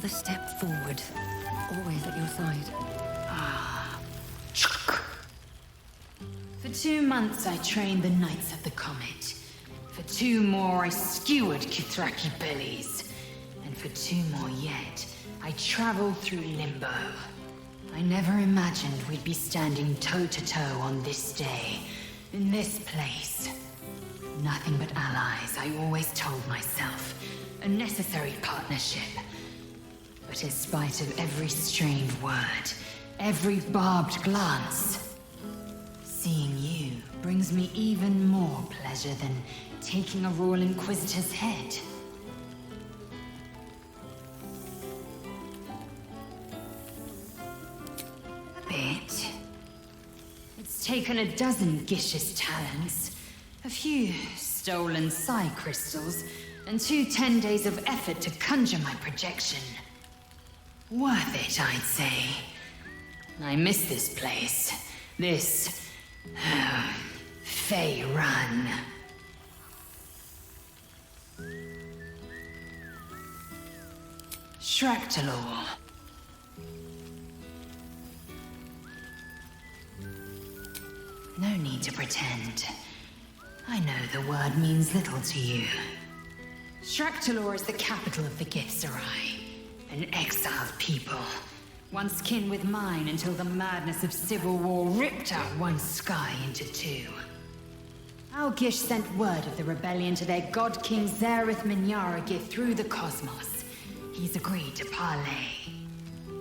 Another step forward. Always at your side. For 2 months I trained the Knights of the Comet. For 2 more I skewered Kithraki bellies. And for 2 more yet, I traveled through Limbo. I never imagined we'd be standing toe-to-toe on this day, in this place. Nothing but allies, I always told myself. A necessary partnership. But in spite of every strained word, every barbed glance, seeing you brings me even more pleasure than taking a Royal Inquisitor's head. A bit. It's taken a dozen Gish's talents, a few stolen psi crystals, and 2 10 days of effort to conjure my projection. Worth it, I'd say. I miss this place. This... Fey Run. Shractalor. No need to pretend. I know the word means little to you. Shractalor is the capital of the Githzerai. An exiled people. Once kin with mine until the madness of civil war ripped out one sky into 2. Our Gish sent word of the rebellion to their god king Zareth Minyaragith through the cosmos. He's agreed to parley.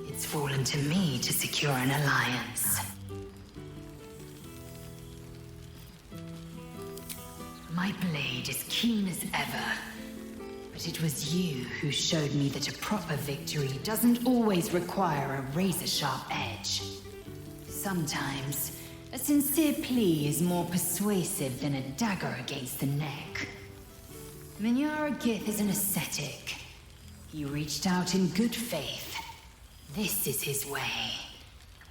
It's fallen to me to secure an alliance. My blade is keen as ever. But it was you who showed me that a proper victory doesn't always require a razor-sharp edge. Sometimes, a sincere plea is more persuasive than a dagger against the neck. Minyaragith is an ascetic. He reached out in good faith. This is his way.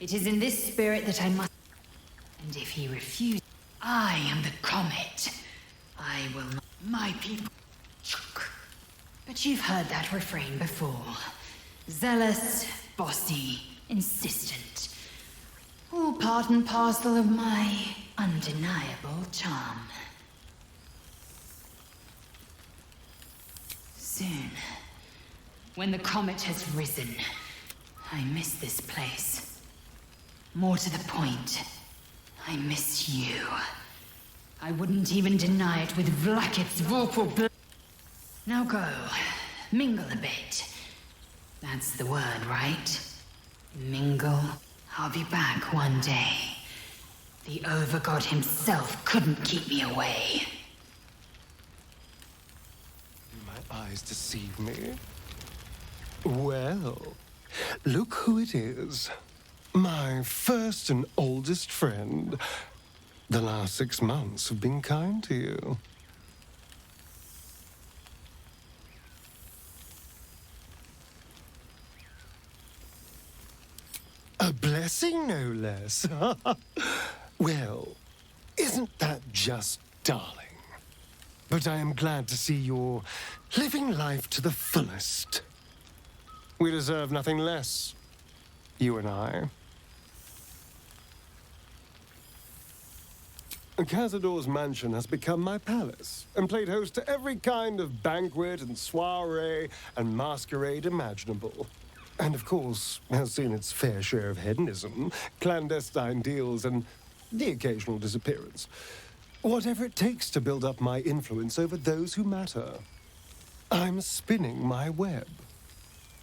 It is in this spirit that I must... And if he refuses, I am the comet. I will not... My people... But you've heard that refrain before. Zealous, bossy, insistent. All part and parcel of my undeniable charm. Soon, when the comet has risen, I miss this place. More to the point, I miss you. I wouldn't even deny it with Vlakith's Vorpal blood. Now go. Mingle a bit. That's the word, right? Mingle. I'll be back one day. The Overgod himself couldn't keep me away. My eyes deceive me. Well, look who it is. My first and oldest friend. The last 6 months have been kind to you. A blessing, no less. Well, isn't that just darling? But I am glad to see you're living life to the fullest. We deserve nothing less, you and I. Cazador's mansion has become my palace, and played host to every kind of banquet and soiree and masquerade imaginable. And of course, has seen its fair share of hedonism, clandestine deals, and the occasional disappearance. Whatever it takes to build up my influence over those who matter. I'm spinning my web.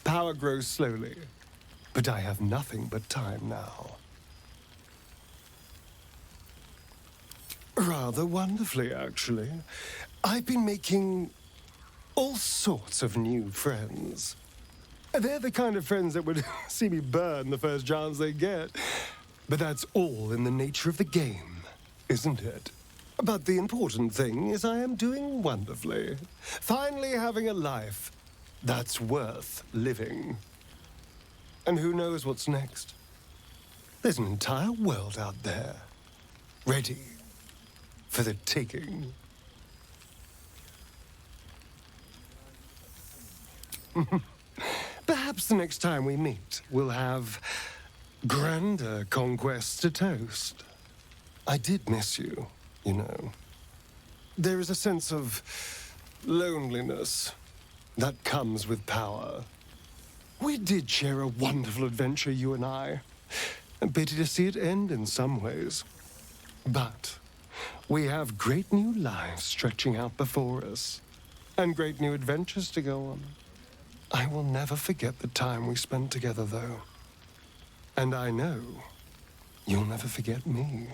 Power grows slowly, but I have nothing but time now. Rather wonderfully, actually. I've been making all sorts of new friends. They're the kind of friends that would see me burn the first chance they get. But that's all in the nature of the game, isn't it? But the important thing is I am doing wonderfully. Finally having a life that's worth living. And who knows what's next? There's an entire world out there, ready for the taking. Perhaps Perhaps the next time we meet, we'll have grander conquests to toast. I did miss you, you know. There is a sense of loneliness that comes with power. We did share a wonderful adventure, you and I. A pity to see it end in some ways. But we have great new lives stretching out before us, and great new adventures to go on. I will never forget the time we spent together, though. And I know you'll never forget me.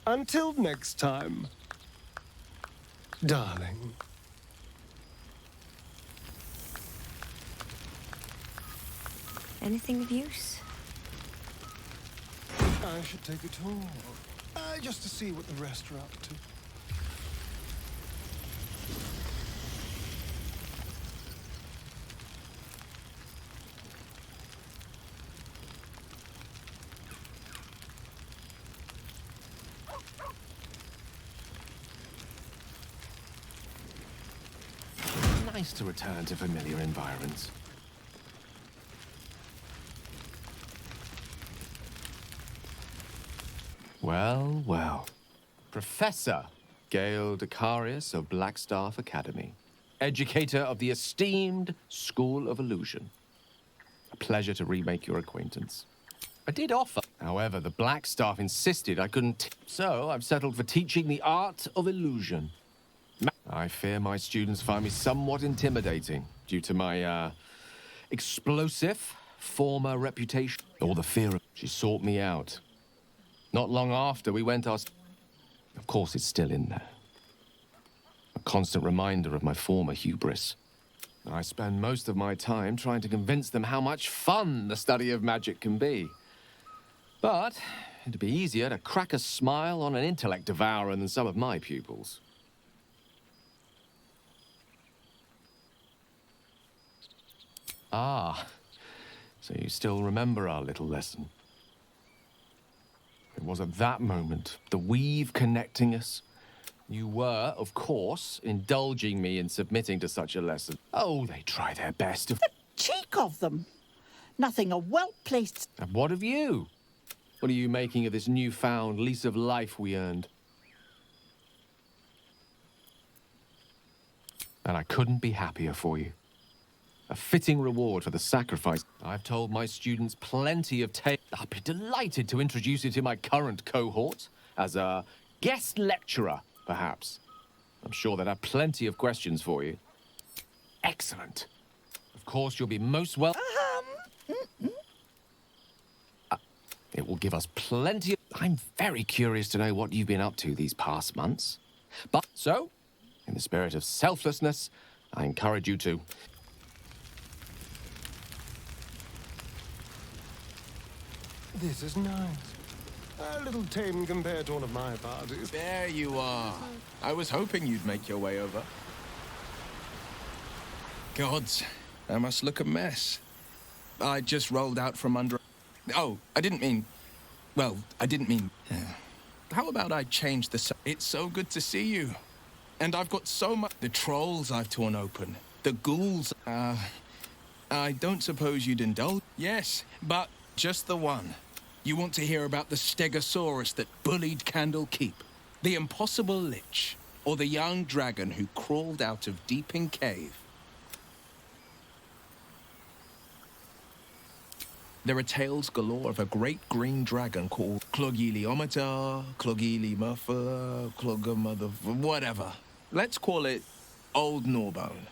Until next time, darling. Anything of use? I should take a tour. Just to see what the rest are up to. Nice to return to familiar environs. Well, well. Professor Gale Decarius of Blackstaff Academy. Educator of the esteemed School of Illusion. A pleasure to remake your acquaintance. I did offer. However, the Blackstaff insisted I couldn't. So I've settled for teaching the art of illusion. I fear my students find me somewhat intimidating due to my, explosive former reputation. Or the fear of... She sought me out. Not long after, we went our... Of course, it's still in there. A constant reminder of my former hubris. I spend most of my time trying to convince them how much fun the study of magic can be. But it'd be easier to crack a smile on an intellect devourer than some of my pupils. Ah, so you still remember our little lesson. It was at that moment, the weave connecting us. You were, of course, indulging me in submitting to such a lesson. Oh, they try their best to... The cheek of them! Nothing a well-placed... And what of you? What are you making of this newfound lease of life we earned? And I couldn't be happier for you. A fitting reward for the sacrifice. I've told my students plenty of tales. I'll be delighted to introduce you to my current cohort as a guest lecturer, perhaps. I'm sure they'll have plenty of questions for you. Excellent. Of course, you'll be most well... It will give us plenty of... I'm very curious to know what you've been up to these past months. But, so, in the spirit of selflessness, I encourage you to... This is nice. A little tame compared to one of my parties. There you are. I was hoping you'd make your way over. Gods, I must look a mess. I just rolled out from under... Oh, I didn't mean... Well, I didn't mean... How about I change the... It's so good to see you. And I've got so much... The trolls I've torn open. The ghouls... I don't suppose you'd indulge... Yes, but just the one. You want to hear about the Stegosaurus that bullied Candle Keep, the impossible lich, or the young dragon who crawled out of Deeping Cave? There are tales galore of a great green dragon called Clogiliomata, Clogilimuffa, Clogamother, whatever. Let's call it Old Gnawbone.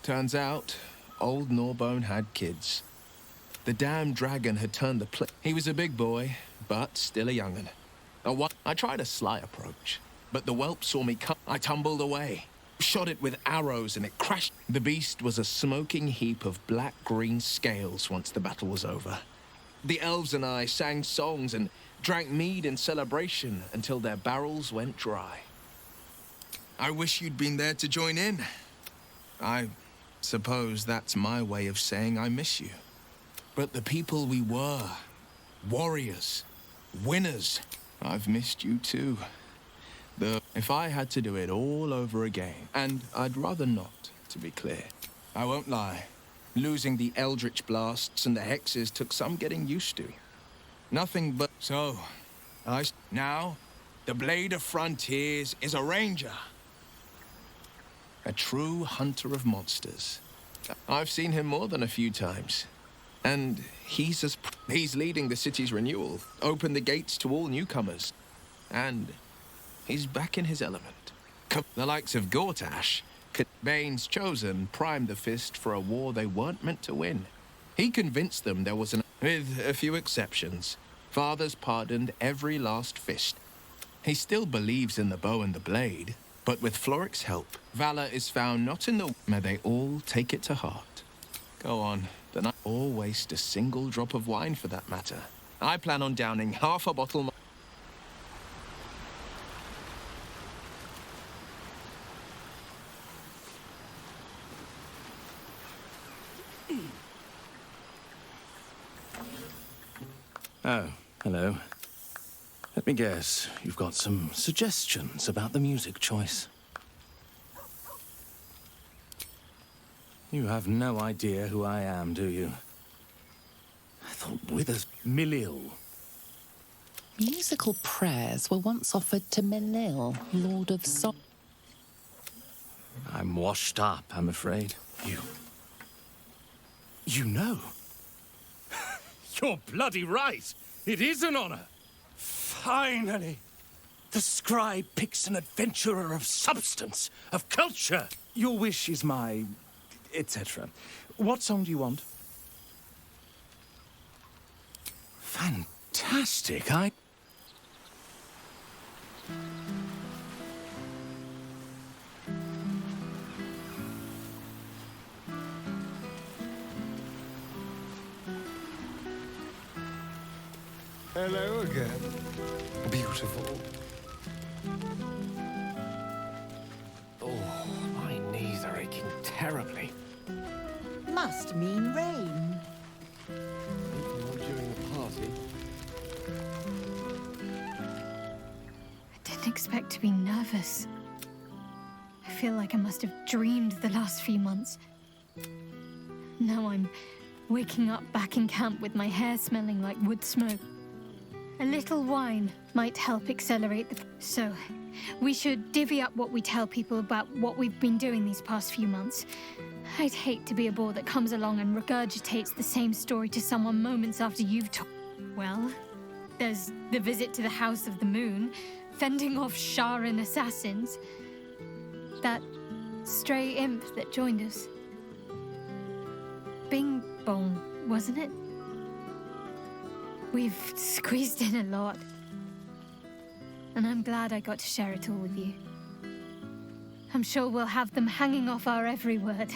Turns out, Old Gnawbone had kids. The damn dragon had turned the He was a big boy, but still a young'un. I tried a sly approach, but the whelp saw me come. I tumbled away, shot it with arrows, and it crashed. The beast was a smoking heap of black-green scales once the battle was over. The elves and I sang songs and drank mead in celebration until their barrels went dry. I wish you'd been there to join in. I suppose that's my way of saying I miss you. But the people we were, warriors, winners, I've missed you too. If I had to do it all over again, and I'd rather not, to be clear. I won't lie, Losing the eldritch blasts and the hexes took some getting used to. Nothing but... So, now, the Blade of Frontiers is a ranger. A true hunter of monsters. I've seen him more than a few times. And he's leading the city's renewal, opened the gates to all newcomers. And he's back in his element. The likes of Gortash, Bane's chosen, primed the fist for a war they weren't meant to win. He convinced them there was with a few exceptions. Fathers pardoned every last fist. He still believes in the bow and the blade, but with Floric's help, valor is found not in the... May they all take it to heart. Go on, then or waste a single drop of wine for that matter. I plan on downing half a bottle... Oh, hello. Let me guess, you've got some suggestions about the music choice. You have no idea who I am, do you? I thought Withers... Milil. Musical prayers were once offered to Milil, Lord of Song. I'm washed up, I'm afraid. You know? You're bloody right! It is an honor! Finally! The scribe picks an adventurer of substance, of culture! Your wish is my... etc. What song do you want? Fantastic, Hello again. Beautiful. Oh, my knees are aching terribly. Must mean rain. During the party. I didn't expect to be nervous. I feel like I must have dreamed the last few months. Now I'm waking up back in camp with my hair smelling like wood smoke. A little wine might help accelerate the... So, we should divvy up what we tell people about what we've been doing these past few months. I'd hate to be a bore that comes along and regurgitates the same story to someone moments after you've told... Well, there's the visit to the House of the Moon, fending off Sharan assassins. That stray imp that joined us. Bing Bong, wasn't it? We've squeezed in a lot. And I'm glad I got to share it all with you. I'm sure we'll have them hanging off our every word.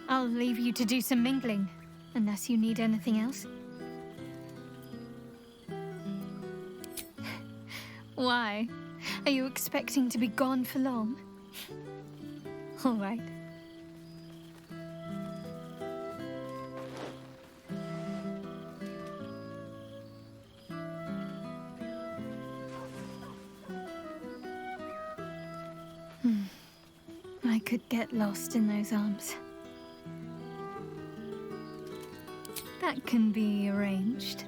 I'll leave you to do some mingling, unless you need anything else. Why? Are you expecting to be gone for long? All right. I could get lost in those arms. That can be arranged.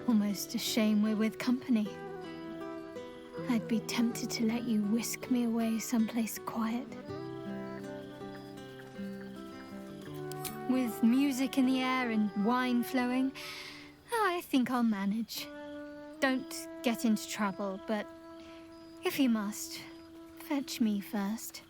Almost a shame we're with company. I'd be tempted to let you whisk me away someplace quiet. With music in the air and wine flowing, I think I'll manage. Don't get into trouble, but if you must, fetch me first.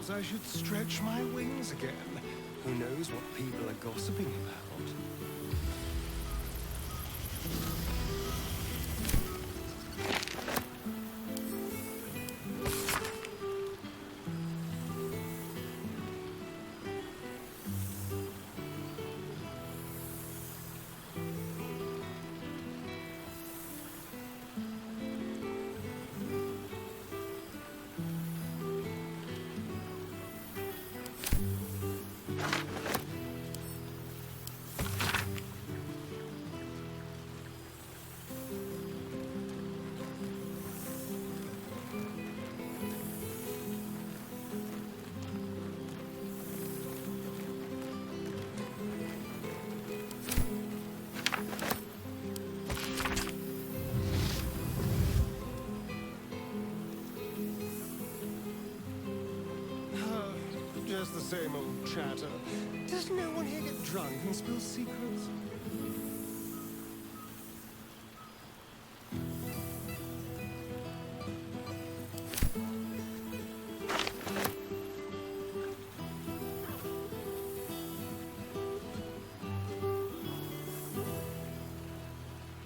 Perhaps I should stretch my wings again. Who knows what people are gossiping about? Just the same old chatter. Does no one here get drunk and spill secrets?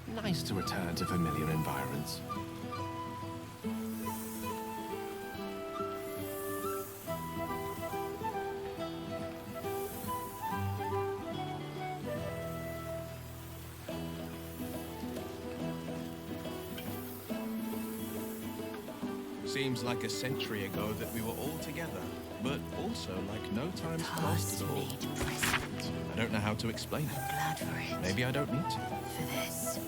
Nice to return to familiar environs. Seems like a century ago that we were all together, but also like no time's passed at all. Past-made present. I don't know how to explain I'm it. glad for it. Maybe I don't need to. For this.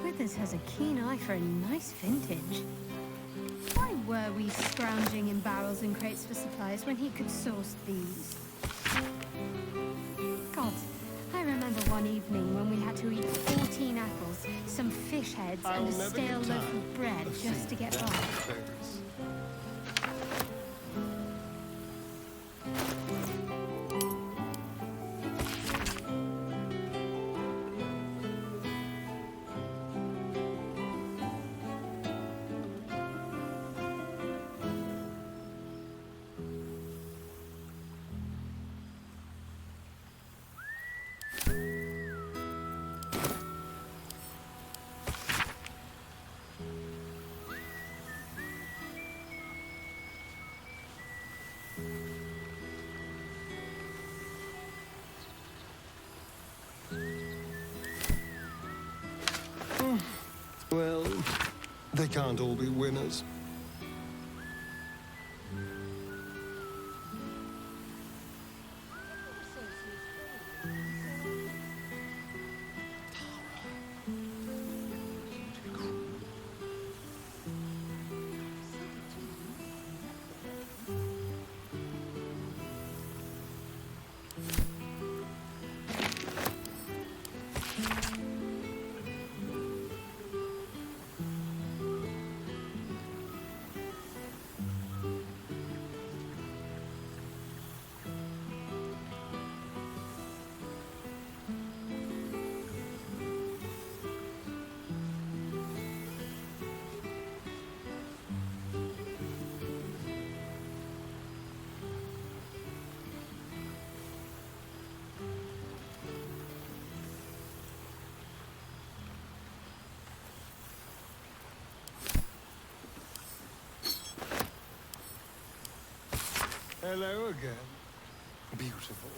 Withers has a keen eye for a nice vintage. Why were we scrounging in barrels and crates for supplies when he could source these? God, I remember one evening when we had to eat 14 apples, some fish heads, and a stale loaf of bread just to get by. Well, they can't all be winners. Hello again. Beautiful.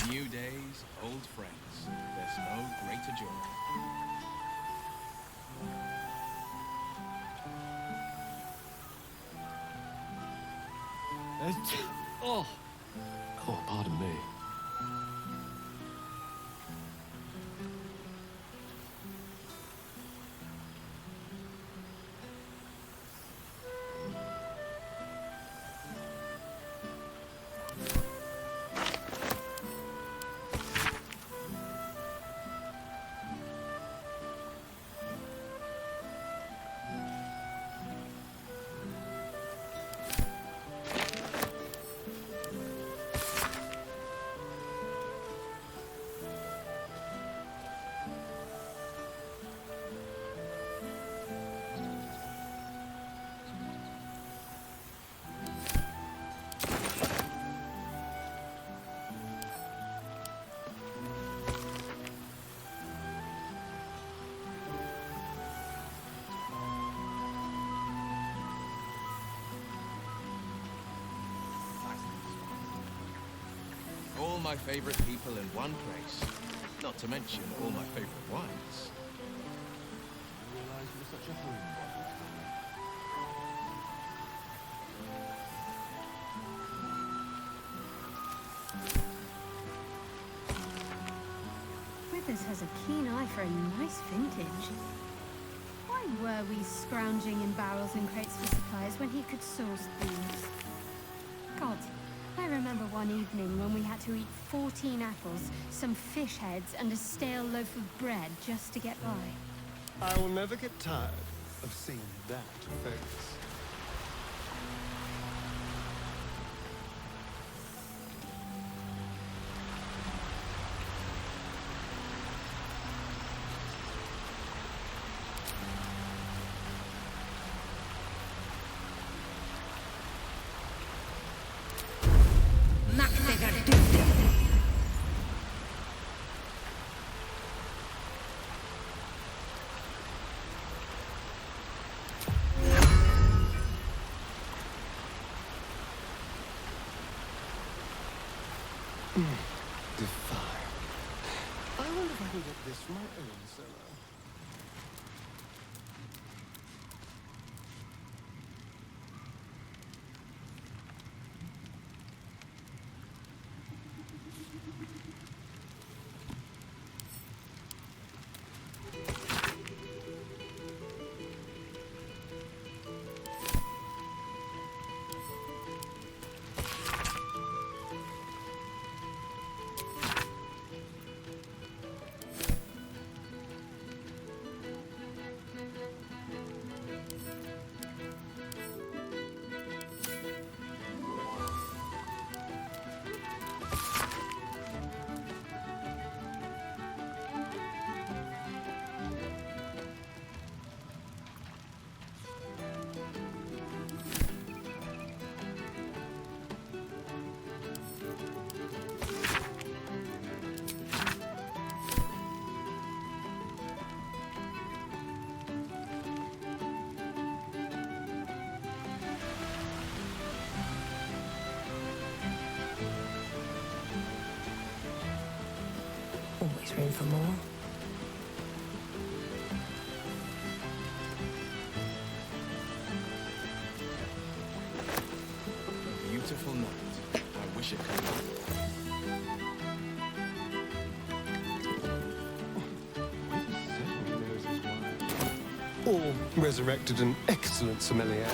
New days, old friends. There's no greater joy. Oh. Oh, pardon me. All my favorite people in one place. Not to mention all my favorite wines. Withers has a keen eye for a nice vintage. Why were we scrounging in barrels and crates for supplies when he could source these? God, I remember one evening when we had to eat 14 apples, some fish heads, and a stale loaf of bread just to get by. I will never get tired of seeing that face. Divine. I wonder if I can get this from my own cellar. Always room for more. A beautiful night. I wish it could be. Or resurrected an excellent sommelier.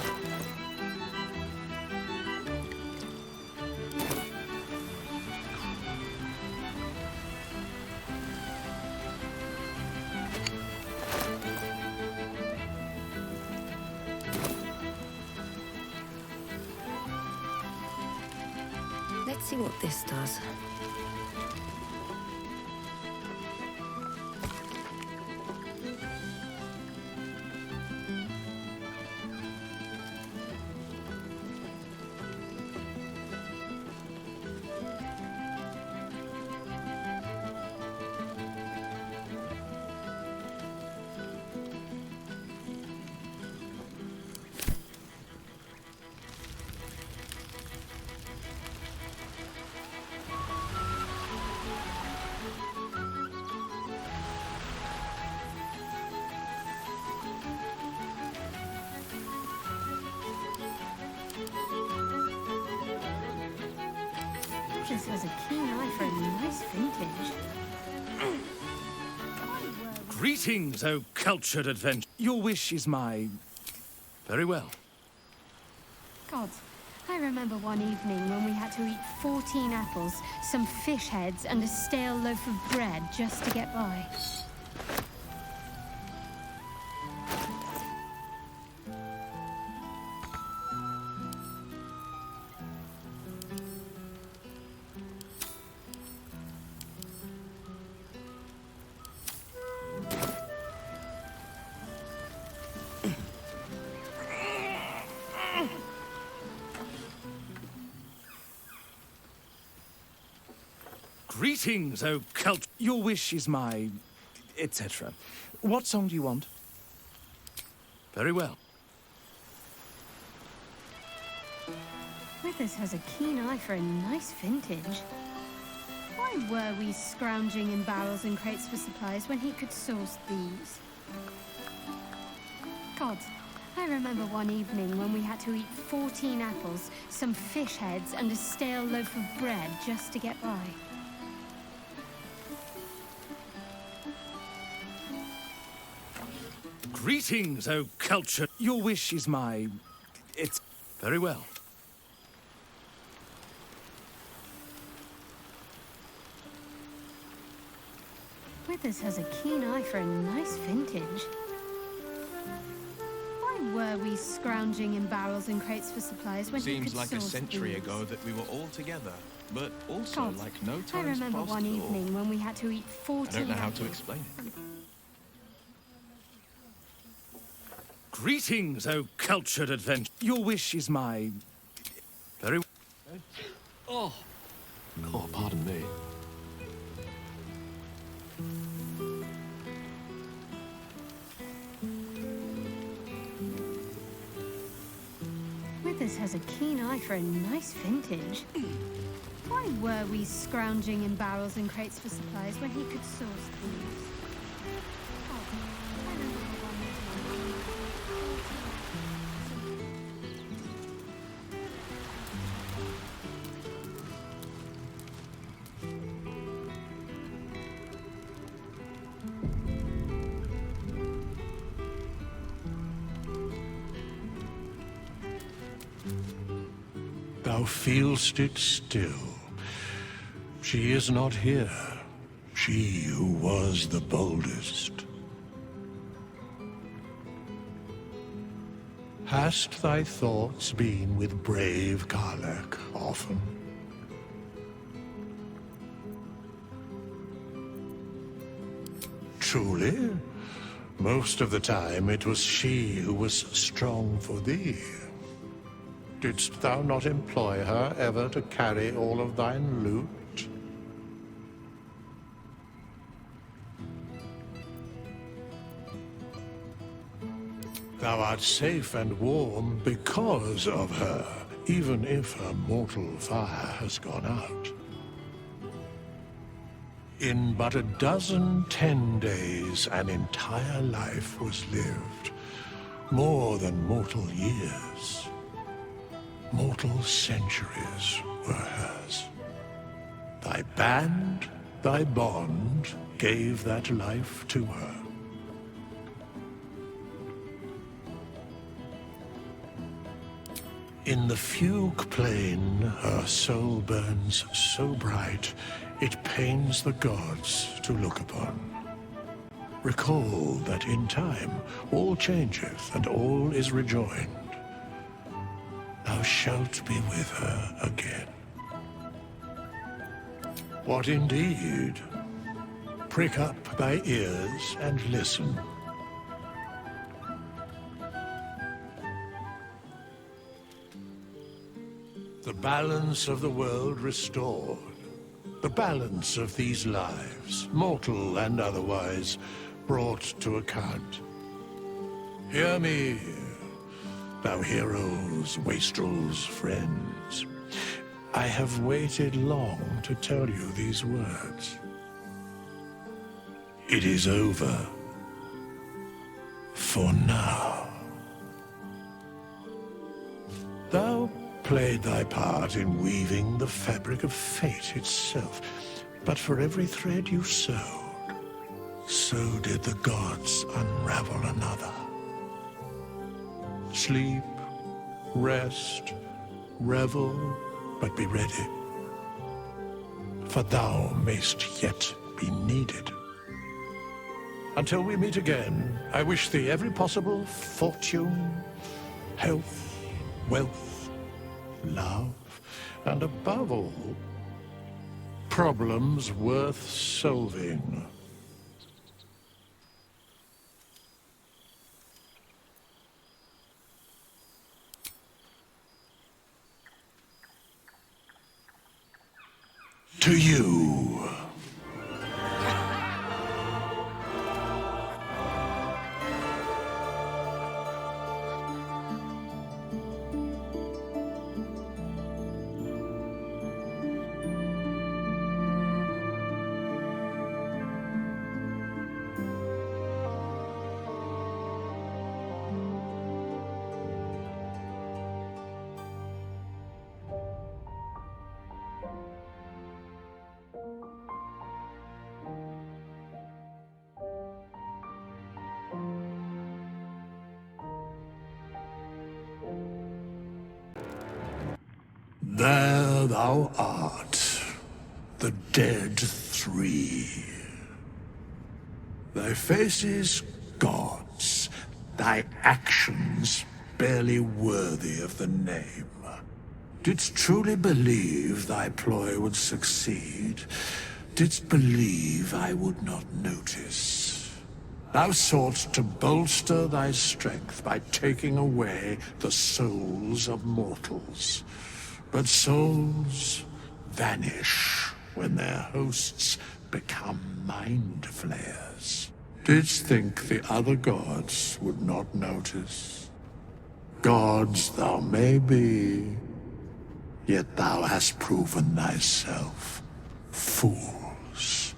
Let's see what this does. Withers has a keen eye for a nice vintage. Greetings, O cultured adventurer. Your wish is my... Very well. God, I remember one evening when we had to eat 14 apples, some fish heads, and a stale loaf of bread just to get by. Greetings, O cult... Your wish is my... etc. What song do you want? Very well. Withers has a keen eye for a nice vintage. Why were we scrounging in barrels and crates for supplies when he could source these? God, I remember one evening when we had to eat 14 apples, some fish heads, and a stale loaf of bread just to get by. Greetings, O culture. Your wish is my... It's... Very well. Withers has a keen eye for a nice vintage. Why were we scrounging in barrels and crates for supplies when he Seems could like a source century these? ago that we were all together, but also God, like no I time's remember passed one at all. evening when we had to eat 14 I don't know how to apples. explain it. Greetings, O cultured adventurer. Your wish is my... Very... Oh, pardon me. Withers has a keen eye for a nice vintage. Why were we scrounging in barrels and crates for supplies when he could source these? Oh, I remember one evening. Thou feelst it still. She is not here. She who was the boldest. Hast thy thoughts been with brave Karlach often? Truly, most of the time it was she who was strong for thee. Didst thou not employ her ever to carry all of thine loot? Thou art safe and warm because of her, even if her mortal fire has gone out. In but a dozen 10 days, an entire life was lived. More than mortal years. Mortal centuries were hers. Thy band, thy bond, gave that life to her. In the fugue plain, her soul burns so bright, it pains the gods to look upon. Recall that in time, all changeth and all is rejoined. Thou shalt be with her again. What indeed? Prick up thy ears and listen. The balance of the world restored. The balance of these lives, mortal and otherwise, brought to account. Hear me, thou heroes, wastrels, friends. I have waited long to tell you these words. It is over. For now. Thou played thy part in weaving the fabric of fate itself. But for every thread you sewed, so did the gods unravel another. Sleep, rest, revel, but be ready. For thou mayst yet be needed. Until we meet again, I wish thee every possible fortune, health, wealth, love, and above all, problems worth solving. To you. There thou art, the dead three. Thy faces gods, thy actions barely worthy of the name. Didst truly believe thy ploy would succeed? Didst believe I would not notice? Thou soughtst to bolster thy strength by taking away the souls of mortals. But souls vanish when their hosts become mind flayers. Didst think the other gods would not notice? Gods thou may be, yet thou hast proven thyself fools,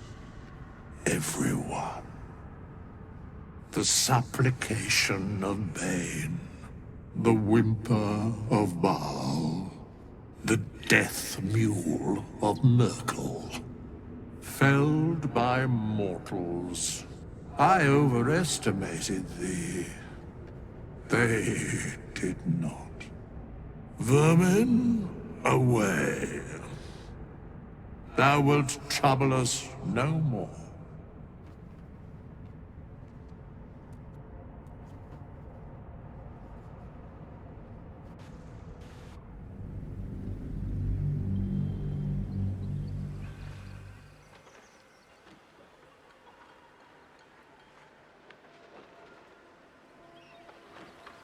everyone. The supplication of Bane, the whimper of Baal, the death mule of Merkel. Felled by mortals, I overestimated thee. They did not. Vermin, away. Thou wilt trouble us no more.